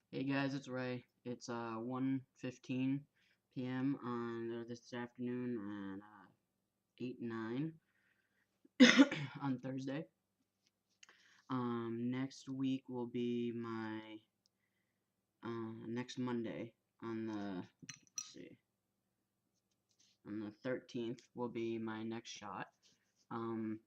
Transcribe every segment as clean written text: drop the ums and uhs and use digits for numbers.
Hey guys, it's Ray. It's 1:15 p.m. on this afternoon on 8/9 on Thursday. Next week will be my next Monday on the let's see on the 13th will be my next shot. Um,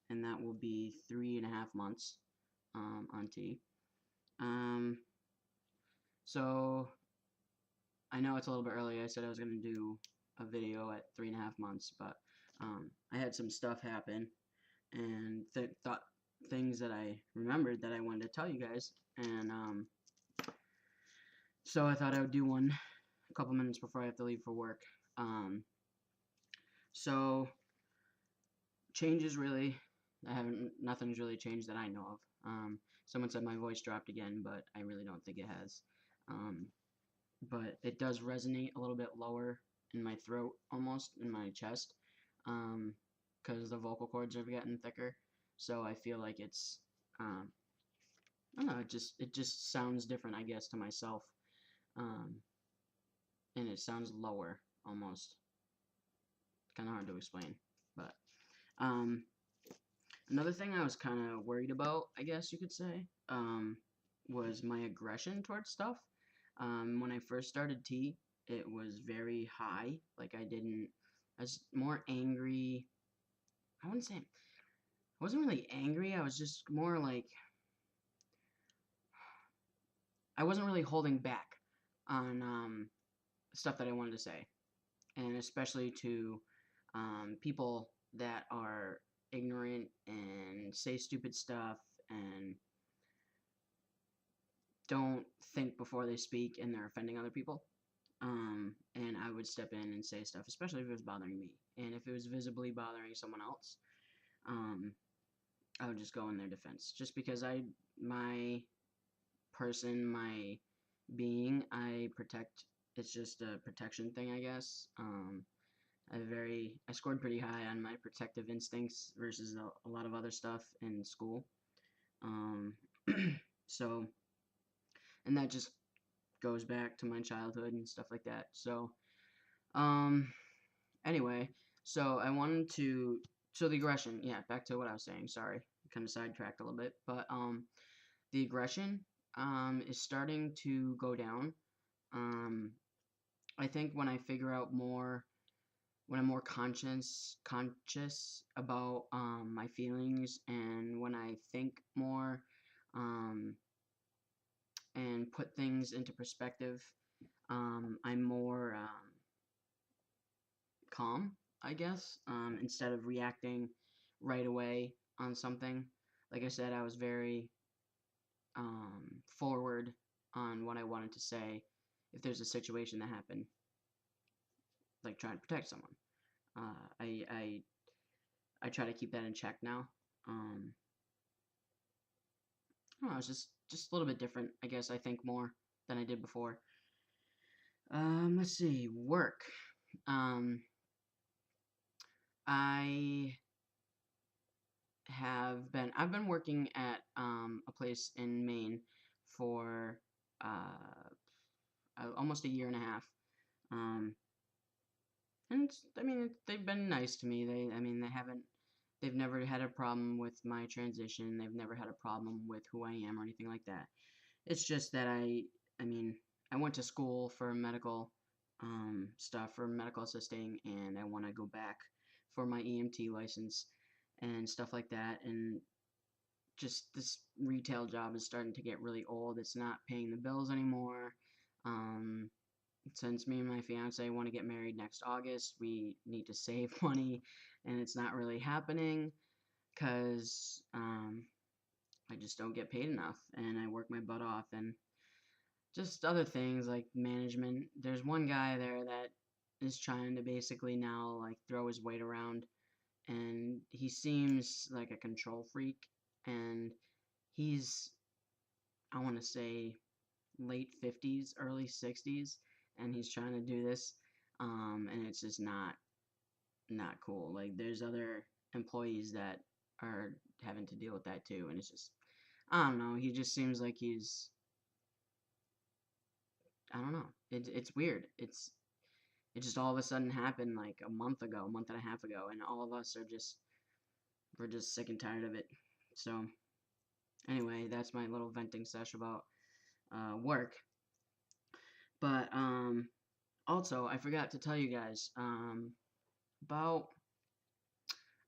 and that will be 3.5 months on T. Um, so I know it's a little bit early. I said I was gonna do a video at 3.5 months, but I had some stuff happen and thought things that I remembered that I wanted to tell you guys, and so I thought I would do one a couple minutes before I have to leave for work. Um, so changes really, I haven't nothing's really changed that I know of. Someone said my voice dropped again, but I really don't think it has. Um, but it does resonate a little bit lower in my throat, almost in my chest, because the vocal cords are getting thicker. So I feel like it's, I don't know, it just sounds different, I guess, to myself, um, and it sounds lower almost. Kind of hard to explain, but um, another thing I was kind of worried about, I guess you could say, was my aggression towards stuff. When I first started T, it was very high. Like I was more angry. I wouldn't say, I wasn't really angry. I was just more like, I wasn't really holding back on stuff that I wanted to say. And especially to people that are ignorant and say stupid stuff and don't think before they speak and they're offending other people. And I would step in and say stuff, especially if it was bothering me. And if it was visibly bothering someone else, um, I would just go in their defense. Just because my person, my being, I protect. It's just a protection thing, I guess. I scored pretty high on my protective instincts versus a lot of other stuff in school. Um, so, and that just goes back to my childhood and stuff like that. So, um, anyway, so I wanted to, so the aggression, yeah, back to what I was saying. Sorry, kind of sidetracked a little bit, but the aggression is starting to go down. Um, I think when I figure out more, when I'm more conscious about my feelings, and when I think more um, and put things into perspective, I'm more calm, I guess, instead of reacting right away on something. Like I said, I was very forward on what I wanted to say if there's a situation that happened, like trying to protect someone. Uh, I, I I try to keep that in check now. Um, I don't know, it's just a little bit different, I guess. I think more than I did before. Let's see, work. Um, I I've been working at a place in Maine for almost a year and a half. Um, and I mean, they've been nice to me. I mean, they've never had a problem with my transition. They've never had a problem with who I am or anything like that. It's just that I mean, I went to school for medical stuff, for medical assisting, and I want to go back for my EMT license and stuff like that. And just this retail job is starting to get really old. It's not paying the bills anymore. Um, since me and my fiance want to get married next August, we need to save money, and it's not really happening because I just don't get paid enough, and I work my butt off, and just other things like management. There's one guy there that is trying to basically now like throw his weight around, and he seems like a control freak, and he's, I want to say, late 50s, early 60s, and he's trying to do this, and it's just not cool. Like there's other employees that are having to deal with that too, and it's just, I don't know. He just seems like he's I don't know. It's weird. It just all of a sudden happened like a month ago, a month and a half ago, and all of us are just we're just sick and tired of it. So anyway, that's my little venting sesh about work. But also I forgot to tell you guys about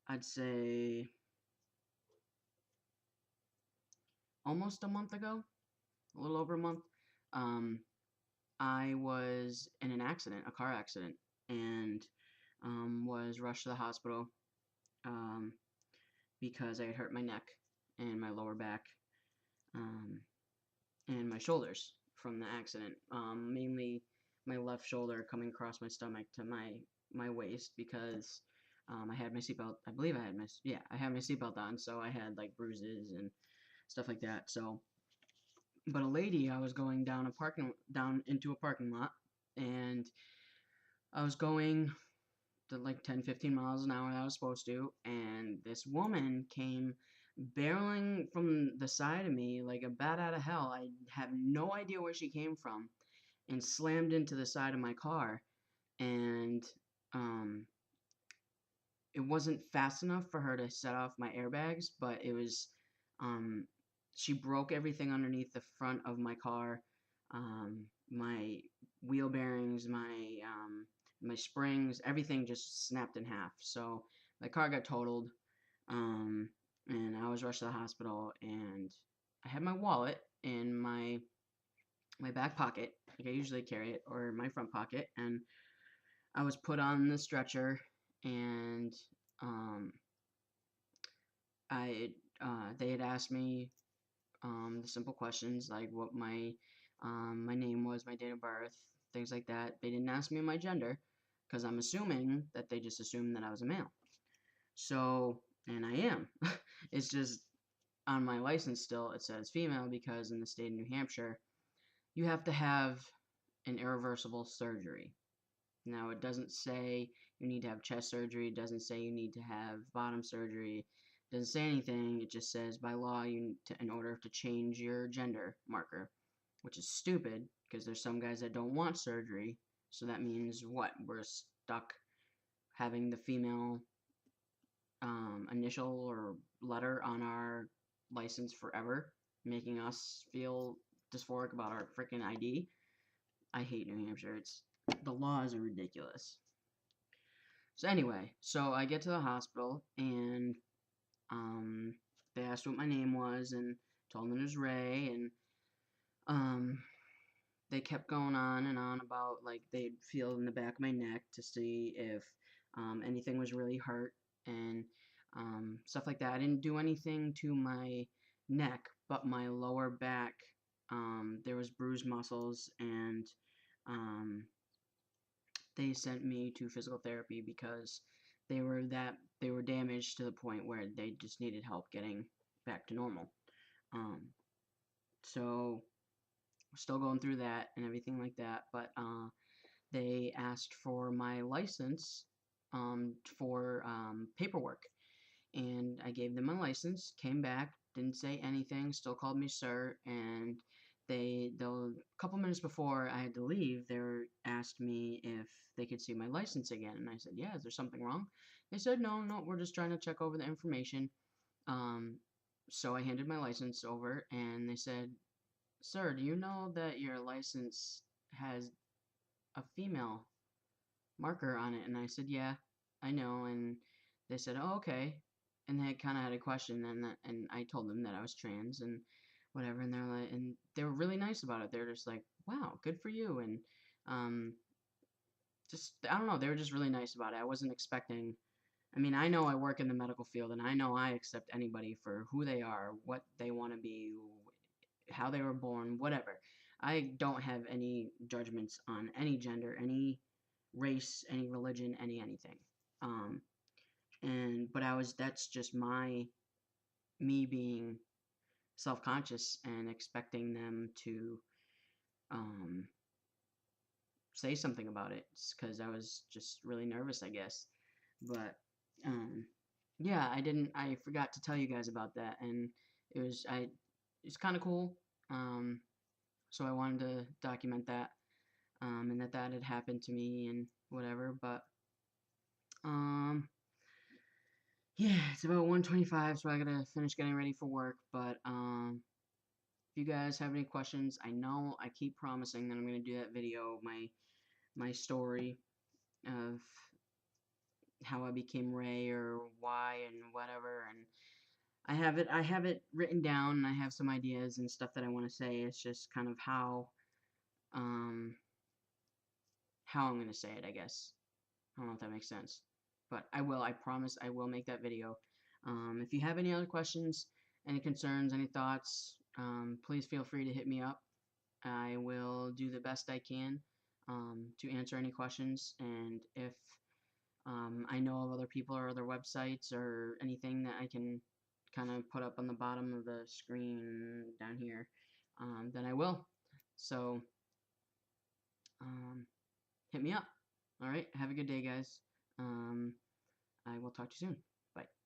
I'd say almost a month ago, a little over a month. Um, I was in an accident, a car accident, and was rushed to the hospital um, because I had hurt my neck and my lower back um, and my shoulders from the accident. Mainly my left shoulder coming across my stomach to my waist because I had my seatbelt. I believe I had my seatbelt on, so I had like bruises and stuff like that. So, but a lady, I was going down into a parking lot, and I was going to like 10, 15 miles an hour that I was supposed to, and this woman came barreling from the side of me like a bat out of hell. I have no idea where she came from, and slammed into the side of my car, and um, it wasn't fast enough for her to set off my airbags, but it was um, she broke everything underneath the front of my car, my wheel bearings, my springs, everything just snapped in half. So my car got totaled, um, and I was rushed to the hospital, and I had my wallet in my back pocket, like I usually carry it, or my front pocket, and I was put on the stretcher, and um, I they had asked me the simple questions like what my name was, my date of birth, things like that. They didn't ask me my gender because I'm assuming that they just assumed that I was a male. So, and I am. It's just on my license still it says female because in the state of New Hampshire you have to have an irreversible surgery. Now, it doesn't say you need to have chest surgery. It doesn't say you need to have bottom surgery. It doesn't say anything. It just says by law, in order to change your gender marker, which is stupid because there's some guys that don't want surgery. So that means what? We're stuck having the female initial or letter on our license forever, making us feel dysphoric about our freaking ID. I hate New Hampshire. The laws are ridiculous. So anyway, so I get to the hospital and um, they asked what my name was and told them it was Ray, and um, they kept going on and on about like they'd feel in the back of my neck to see if anything was really hurt and stuff like that. I didn't do anything to my neck, but my lower back, there was bruised muscles, and um, they sent me to physical therapy because they were damaged to the point where they just needed help getting back to normal. Um, so we're still going through that and everything like that, but they asked for my license for paperwork, and I gave them my license. Came back, didn't say anything, still called me sir, and a couple minutes before I had to leave, they asked me if they could see my license again, and I said, yeah, is there something wrong? They said, no, no, we're just trying to check over the information. Um, so I handed my license over, and they said, sir, do you know that your license has a female marker on it? And I said, yeah, I know. And they said, oh, okay. And they kind of had a question, and I told them that I was trans and whatever. And they're like, and they were really nice about it. They're just like, wow, good for you. And um, just I don't know, they were just really nice about it. I wasn't expecting. I mean, I know I work in the medical field, and I know I accept anybody for who they are, what they want to be, how they were born, whatever. I don't have any judgments on any gender, any race, any religion, anything. Um, but that's just me being self-conscious and expecting them to um, say something about it because I was just really nervous, I guess. But um, yeah, I forgot to tell you guys about that, and it was I it's kind of cool. So I wanted to document that. and that had happened to me and whatever. But um, yeah, it's about 1:25, so I gotta finish getting ready for work. But if you guys have any questions, I know I keep promising that I'm gonna do that video, my story of how I became Ray or why and whatever, and I have it written down, and I have some ideas and stuff that I want to say. It's just kind of um how I'm gonna say it, I guess. I don't know if that makes sense, but I promise I will make that video. If you have any other questions, any concerns, any thoughts, please feel free to hit me up. I will do the best I can to answer any questions, and if I know of other people or other websites or anything that I can kind of put up on the bottom of the screen down here, then I will. So, um, hit me up. All right. Have a good day, guys. I will talk to you soon. Bye.